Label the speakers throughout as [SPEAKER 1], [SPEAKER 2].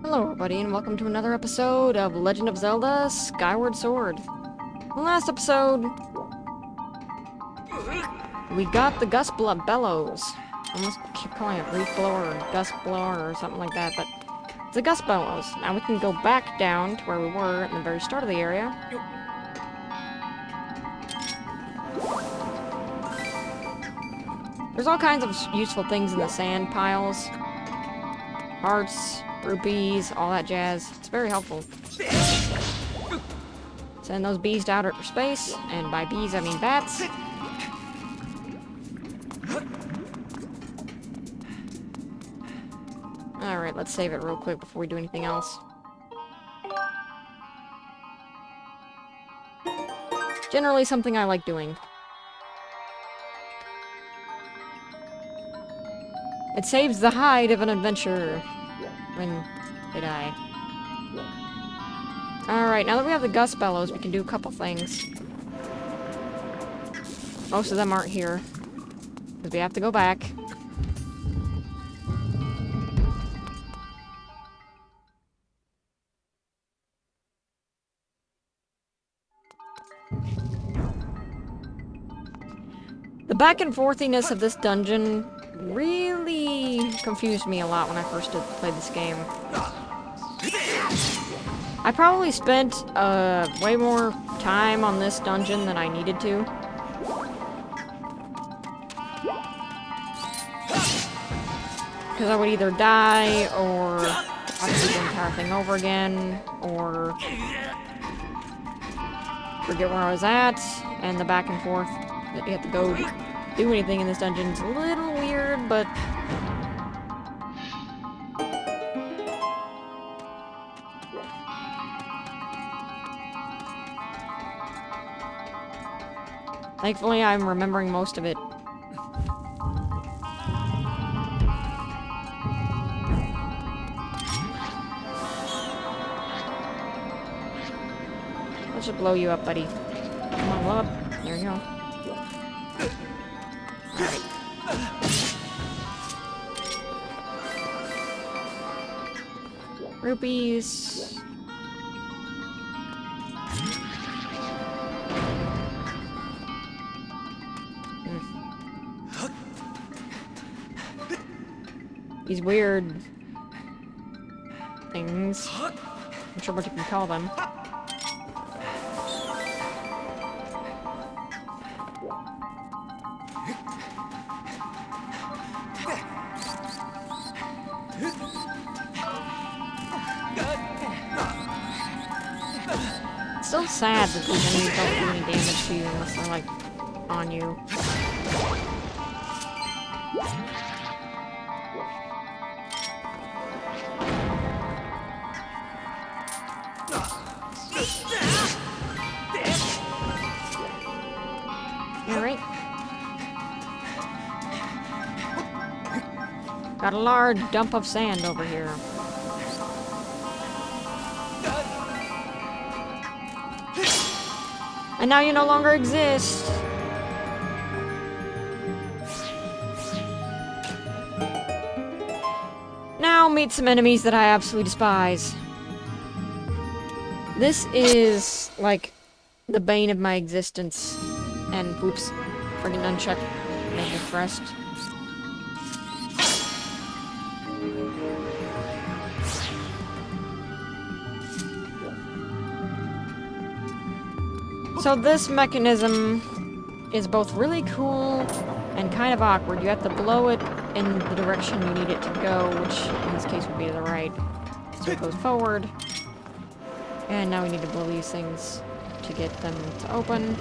[SPEAKER 1] Hello everybody and welcome to another episode of Legend of Zelda Skyward Sword. In the last episode, we got the Gust Bellows. I almost keep calling it Reef Blower or Gust Blower or something like that, but it's a Gust Bellows. Now we can go back down to where we were at the very start of the area. There's all kinds of useful things in the sand piles. Hearts, rupees, all that jazz. It's very helpful. Send those bees to outer space, and by bees I mean bats. Alright, let's save it real quick before we do anything else. Generally something I like doing. It saves the hide of an adventure when they die. Alright, now that we have the Gust Bellows, we can do a couple things. Most of them aren't here, because we have to go back. The back and forthiness of this dungeon really confused me a lot when I first played this game. I probably spent way more time on this dungeon than I needed to. Because I would either die, or have to do the entire thing over again, or forget where I was at, and the back and forth that you have to go do anything in this dungeon is a little weird, but thankfully I'm remembering most of it. That should blow you up, buddy. Come on, blow up. There you go. Alright. Rupees. These weird things. I'm not sure what you can call them. It's so sad that these enemies don't do any damage to you unless they're, like, on you. Alright. Got a large dump of sand over here. And now you no longer exist! Now meet some enemies that I absolutely despise. This is, like, the bane of my existence. And, whoops, friggin' unchecked negative pressed. So this mechanism is both really cool and kind of awkward. You have to blow it in the direction you need it to go, which in this case would be to the right. So it goes forward. And now we need to blow these things to get them to open.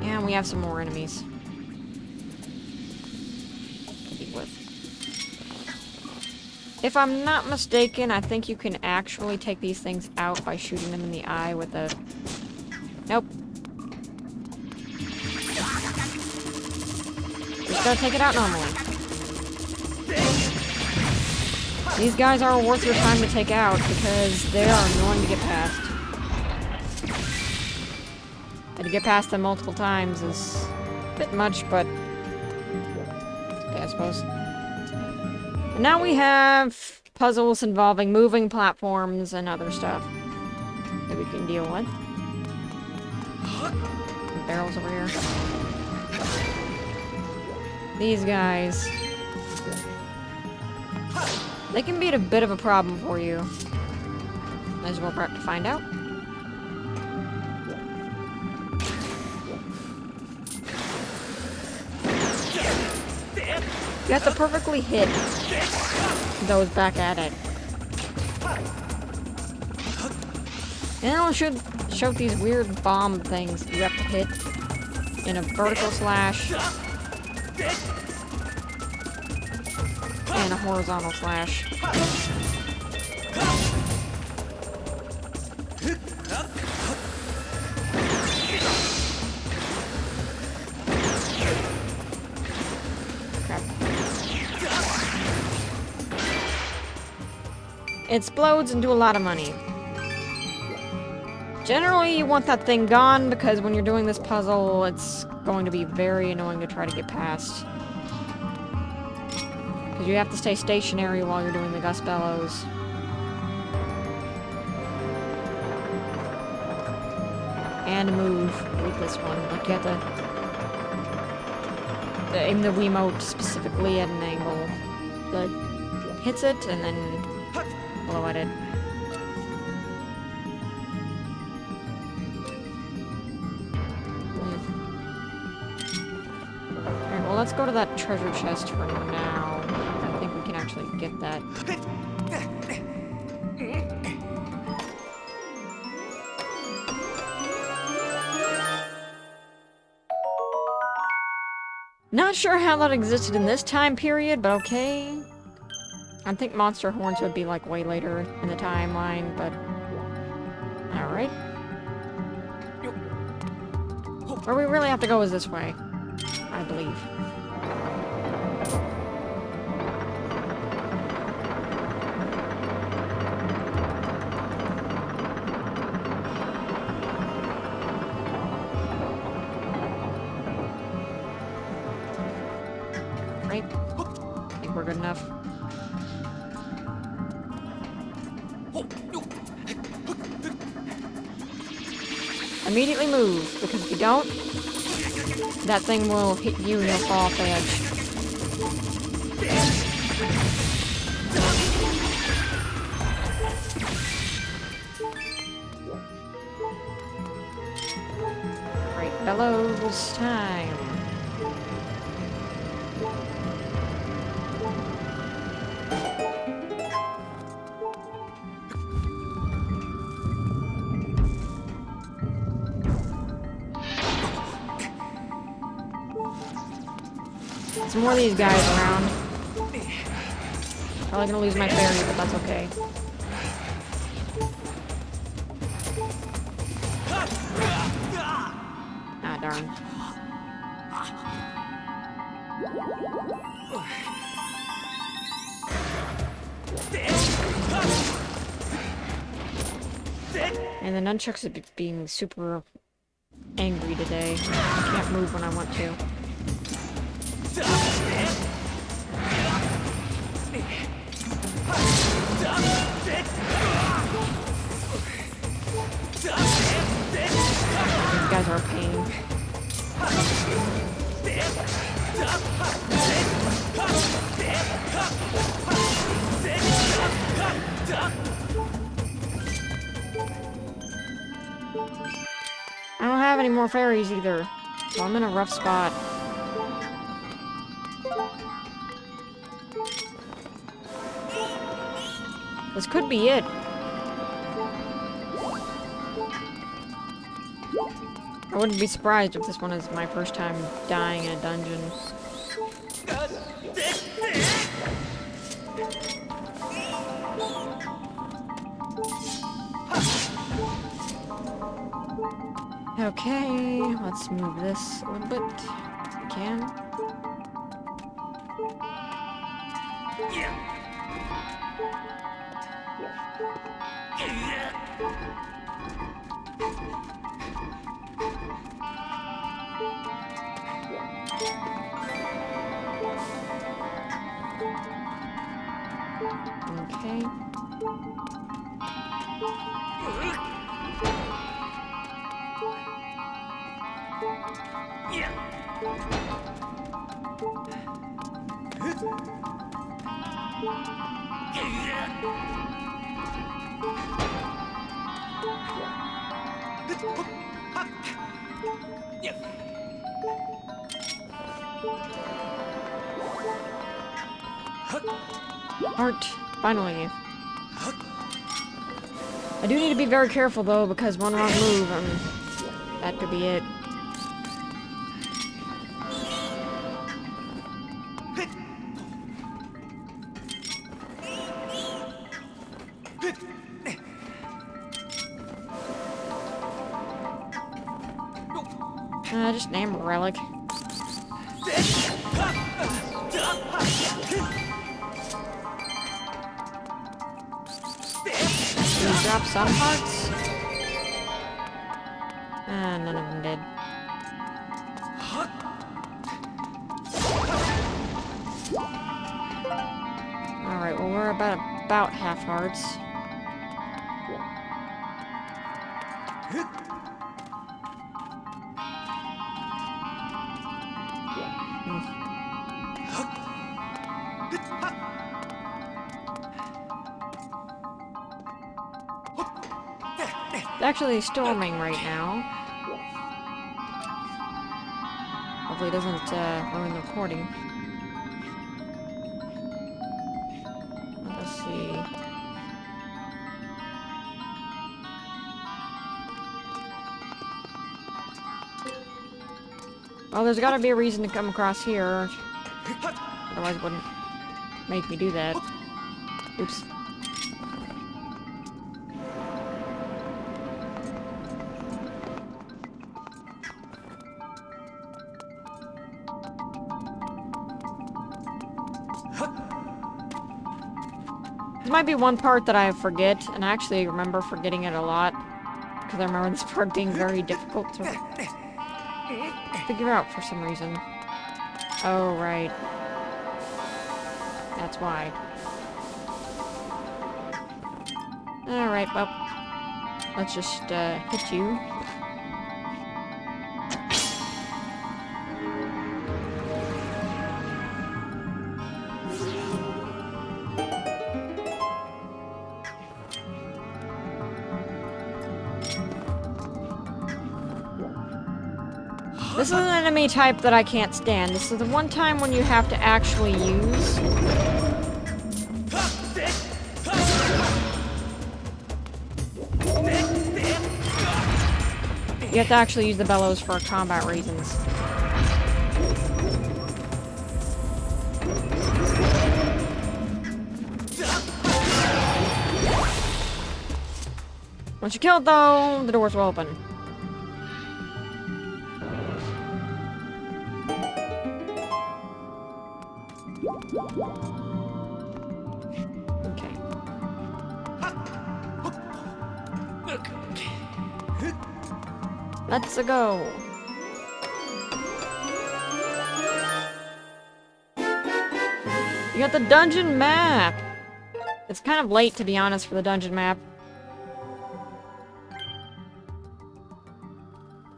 [SPEAKER 1] And we have some more enemies to deal with. If I'm not mistaken, I think you can actually take these things out by shooting them in the eye with a... Nope. Just gotta take it out normally. These guys are worth your time to take out because they are annoying to get past. I to get past them multiple times is a bit much, but okay, I suppose. And now we have puzzles involving moving platforms and other stuff that we can deal with. Some barrels over here. These guys. They can be a bit of a problem for you. As we'll prep to find out. You have to perfectly hit those back at it. And it'll show these weird bomb things that you have to hit in a vertical slash and a horizontal slash. It explodes and do a lot of money. Generally, you want that thing gone, because when you're doing this puzzle, it's going to be very annoying to try to get past. Because you have to stay stationary while you're doing the gust bellows. And move with this one. Like, you have to aim the Wiimote specifically at an angle that hits it, and then blow at it. Alright, well, let's go to that treasure chest for now. I think we can actually get that. Not sure how that existed in this time period, but okay. I think monster horns would be like way later in the timeline, but alright. Where we really have to go is this way, I believe. Right? I think we're good enough. Immediately move, because if you don't, that thing will hit you and you'll fall off the edge. Right, bellows time. Some more of these guys around. Probably gonna lose my fairy, but that's okay. Ah, darn. And the nunchucks are being super angry today. I can't move when I want to. These guys are a pain. I don't have any more fairies either, so I'm in a rough spot. This could be it. I wouldn't be surprised if this one is my first time dying in a dungeon. Okay, let's move this a little bit if we can. way. Heart, finally. I do need to be very careful though, because one wrong move and that could be it. Just name a relic. Drop some hearts? None of them did. Alright, well we're about half hearts. It's actually storming right now. Hopefully it doesn't ruin the recording. Let's see. Well, there's gotta be a reason to come across here. Otherwise it wouldn't make me do that. Oops. This might be one part that I forget, and I actually remember forgetting it a lot. Because I remember this part being very difficult to figure out for some reason. Oh, right. That's why. Alright, well. Let's just, hit you. This is an enemy type that I can't stand. This is the one time when you have to actually use. You have to actually use the bellows for combat reasons. Once you kill it though, the doors will open. Let's go. You got the dungeon map. It's kind of late, to be honest, for the dungeon map.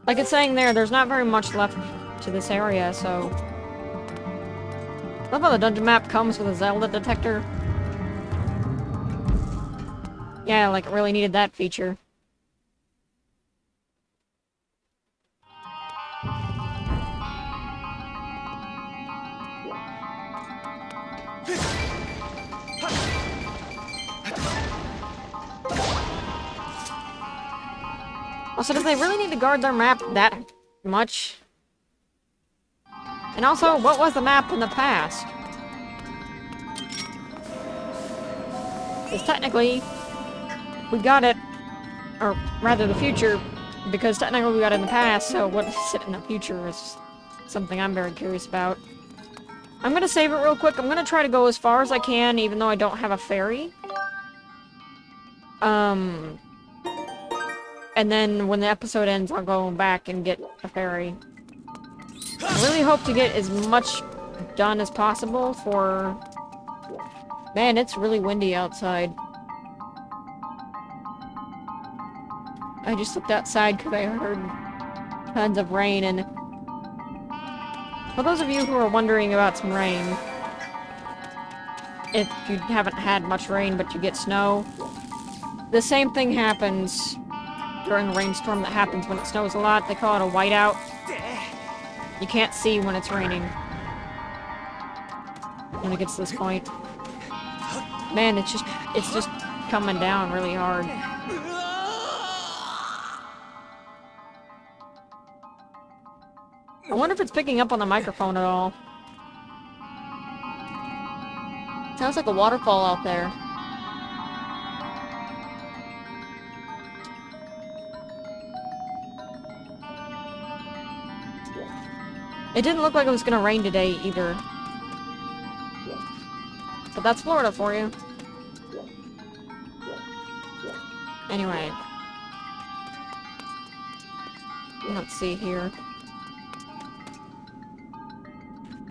[SPEAKER 1] Like it's saying there's not very much left to this area, so... I love how the dungeon map comes with a Zelda detector. Yeah, like it really needed that feature. Also, do they really need to guard their map that much? And also, what was the map in the past? Because technically, we got it, or rather the future, because technically we got it in the past, so what is it in the future is something I'm very curious about. I'm gonna save it real quick. I'm gonna try to go as far as I can, even though I don't have a ferry. And then when the episode ends, I'll go back and get a ferry. I really hope to get as much done as possible for Man, it's really windy outside. I just looked outside because I heard tons of rain, and for those of you who are wondering about some rain, if you haven't had much rain but you get snow, the same thing happens during a rainstorm that happens when it snows a lot. They call it a whiteout. You can't see when it's raining. When it gets to this point. Man, it's just coming down really hard. I wonder if it's picking up on the microphone at all. Sounds like a waterfall out there. It didn't look like it was gonna rain today either. But that's Florida for you. Anyway. Let's see here.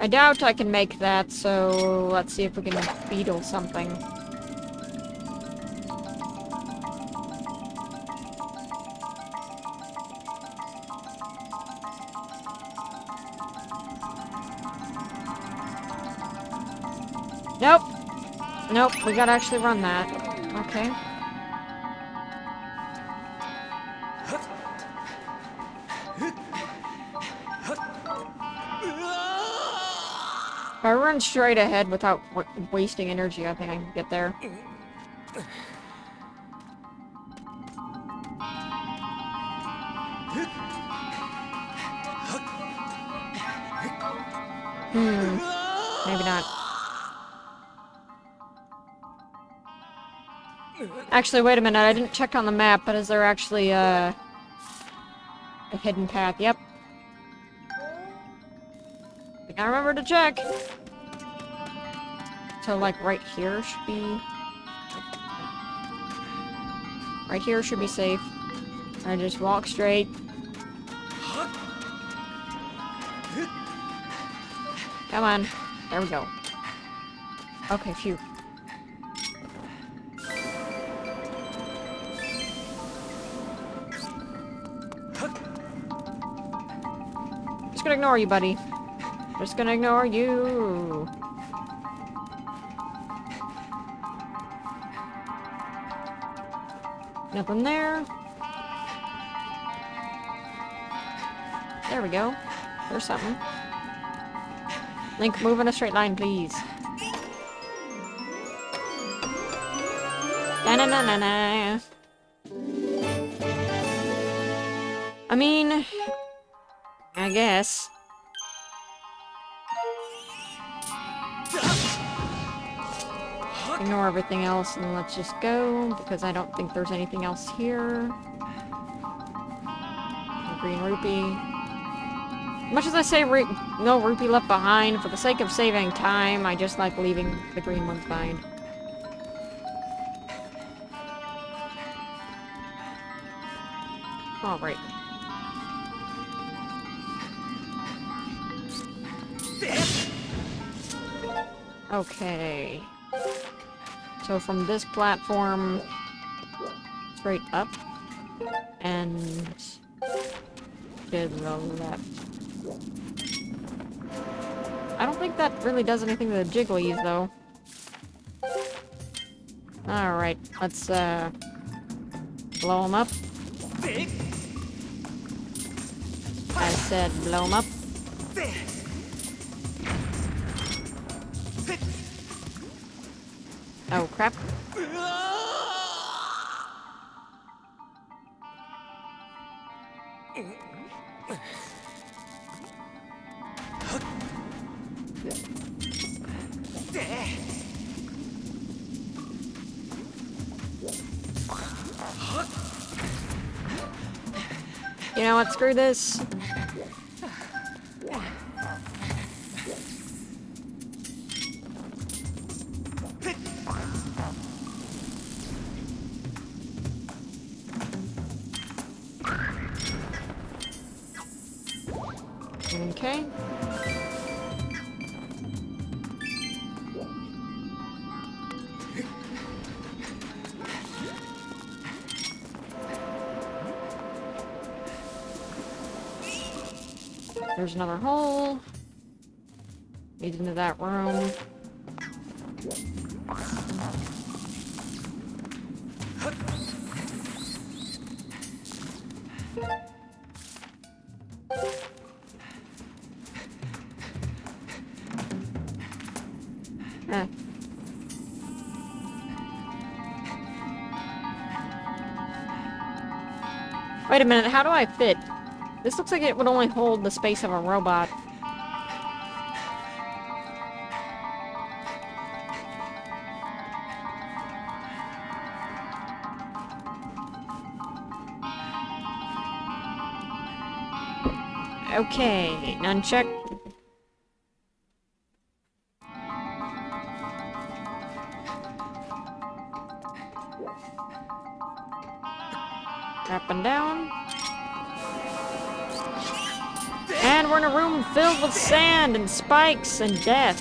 [SPEAKER 1] I doubt I can make that, so let's see if we can beetle something. Nope. Nope, we gotta actually run that. Okay. If I run straight ahead without wasting energy, I think I can get there. Maybe not. Actually, wait a minute, I didn't check on the map, but is there actually a hidden path? Yep. I gotta remember to check. So, like, right here should be... Right here should be safe. I just walk straight. Come on. There we go. Okay, phew. Just gonna ignore you, buddy. Just gonna ignore you. Nothing there. There we go. There's something. Link, move in a straight line, please. Na-na-na-na-na. I mean... I guess. Ignore everything else and let's just go, because I don't think there's anything else here. Green rupee. Much as I say no rupee left behind, for the sake of saving time, I just like leaving the green ones behind. Alright. Okay. So from this platform, straight up, and to the left. I don't think that really does anything to the jigglies, though. Alright, let's, blow them up. I said blow them up. Oh, crap. You know what? Screw this. Okay. There's another hole. Leads into that room. Eh. Wait a minute, how do I fit? This looks like it would only hold the space of a robot. Okay, nunchuck. Up and down. And we're in a room filled with sand and spikes and death.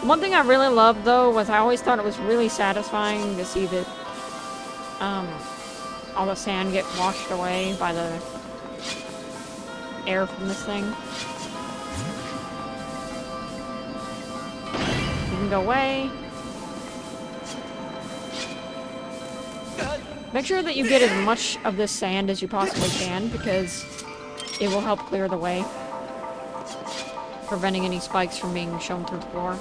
[SPEAKER 1] One thing I really loved, though, was I always thought it was really satisfying to see that all the sand get washed away by the air from this thing. You can go away. Make sure that you get as much of this sand as you possibly can, because it will help clear the way, preventing any spikes from being shown through the floor.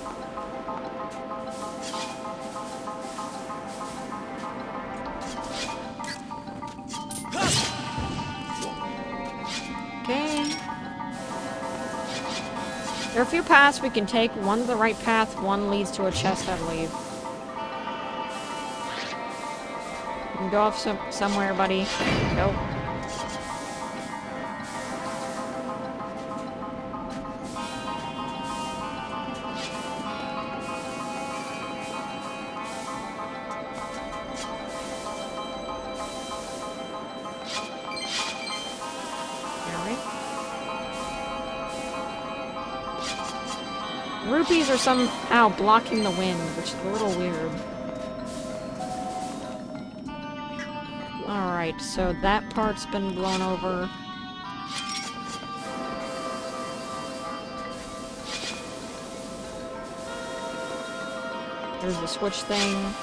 [SPEAKER 1] Okay. There are a few paths we can take. One's the right path, one leads to a chest, I believe. You can go off somewhere, buddy. Go. Rupees are somehow blocking the wind, which is a little weird. Alright, so that part's been blown over. There's the switch thing.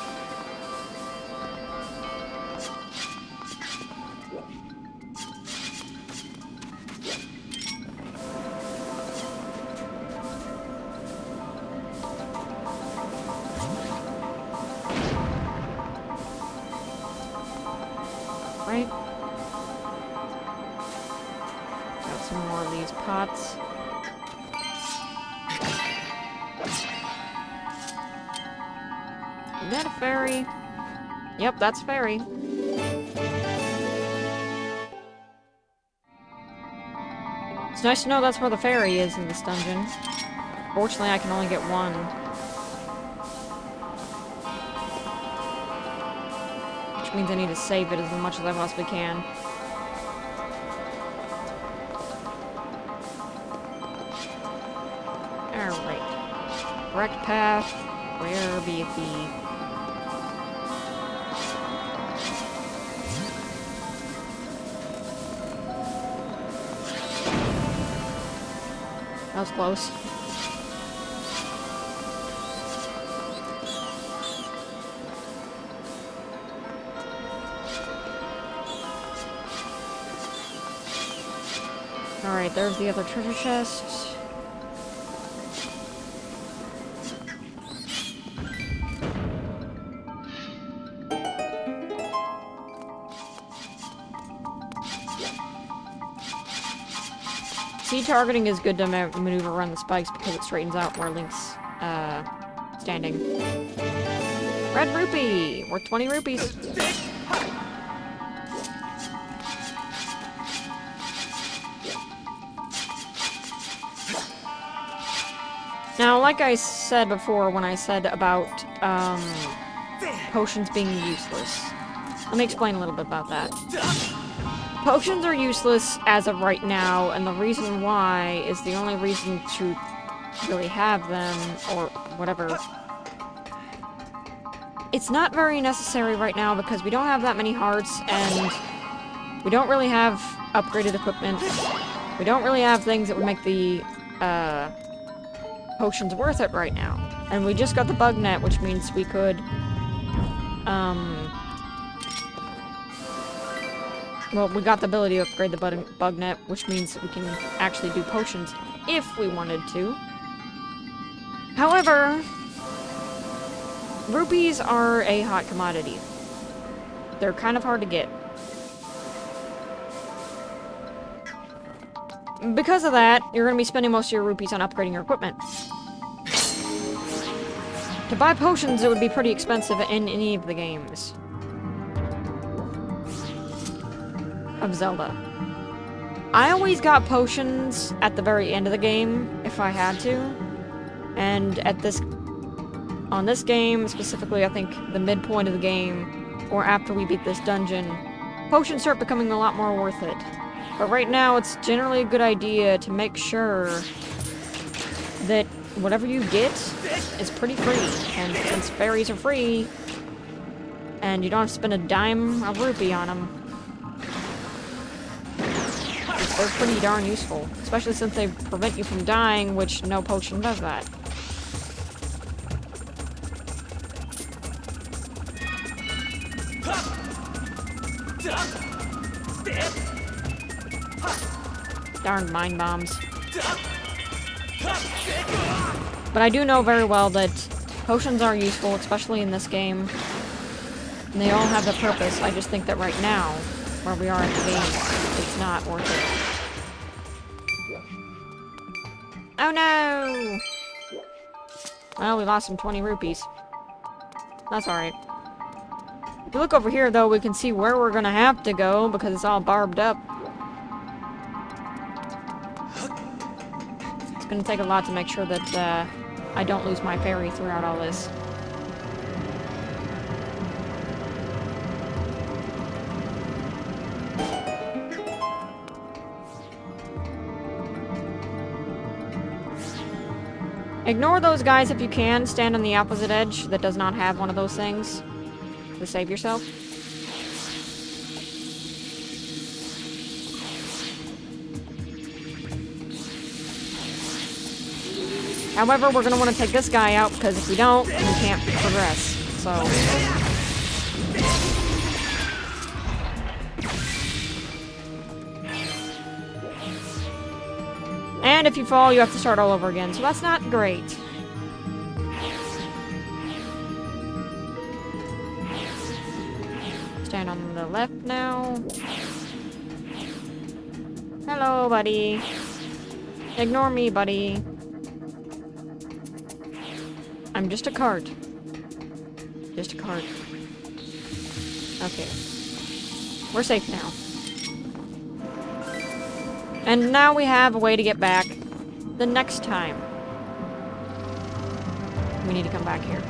[SPEAKER 1] Right? Got some more of these pots. Is that a fairy? Yep, that's a fairy. It's nice to know that's where the fairy is in this dungeon. Fortunately, I can only get one. Which means I need to save it as much as I possibly can. Alright. Correct path. Where be it be? That was close. Alright, there's the other treasure chest. C-targeting is good to maneuver around the spikes because it straightens out where Link's standing. Red rupee! Worth 20 rupees. Now, like I said before when I said about potions being useless, let me explain a little bit about that. Potions are useless as of right now, and the reason why is the only reason to really have them, or whatever. It's not very necessary right now because we don't have that many hearts, and We don't really have upgraded equipment. We don't really have things that would make the potions worth it right now. And we just got the bug net, which means we could well, we got the ability to upgrade the bug net, which means we can actually do potions if we wanted to. However, rupees are a hot commodity. They're kind of hard to get. Because of that, you're going to be spending most of your rupees on upgrading your equipment. To buy potions, it would be pretty expensive in any of the games of Zelda. I always got potions at the very end of the game, if I had to. And on this game, specifically, I think the midpoint of the game, or after we beat this dungeon, potions start becoming a lot more worth it. But right now, it's generally a good idea to make sure that whatever you get is pretty free. And since fairies are free, and you don't have to spend a dime of rupee on them, they're pretty darn useful. Especially since they prevent you from dying, which no potion does that. Darn mind bombs. But I do know very well that potions are useful, especially in this game. And they all have a purpose. I just think that right now, where we are in the game, it's not worth it. Oh no! Well, we lost some 20 rupees. That's alright. If you look over here, though, we can see where we're gonna have to go, because it's all barbed up. It's gonna take a lot to make sure that, I don't lose my fairy throughout all this. Ignore those guys if you can. Stand on the opposite edge that does not have one of those things to save yourself. However, we're going to want to take this guy out, because if we don't, we can't progress. So... and if you fall, you have to start all over again, so that's not great. Stand on the left now. Hello, buddy. Ignore me, buddy. I'm just a cart. Just a cart. Okay. We're safe now. And now we have a way to get back the next time. We need to come back here.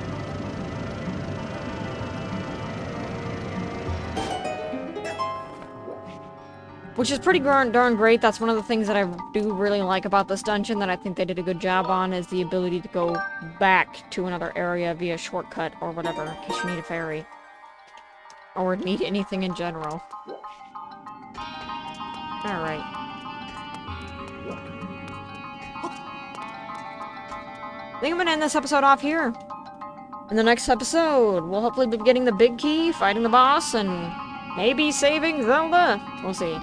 [SPEAKER 1] Which is pretty darn great. That's one of the things that I do really like about this dungeon that I think they did a good job on, is the ability to go back to another area via shortcut or whatever, in case you need a fairy. Or need anything in general. Alright. I think I'm gonna end this episode off here. In the next episode, we'll hopefully be getting the big key, fighting the boss, and maybe saving Zelda. We'll see.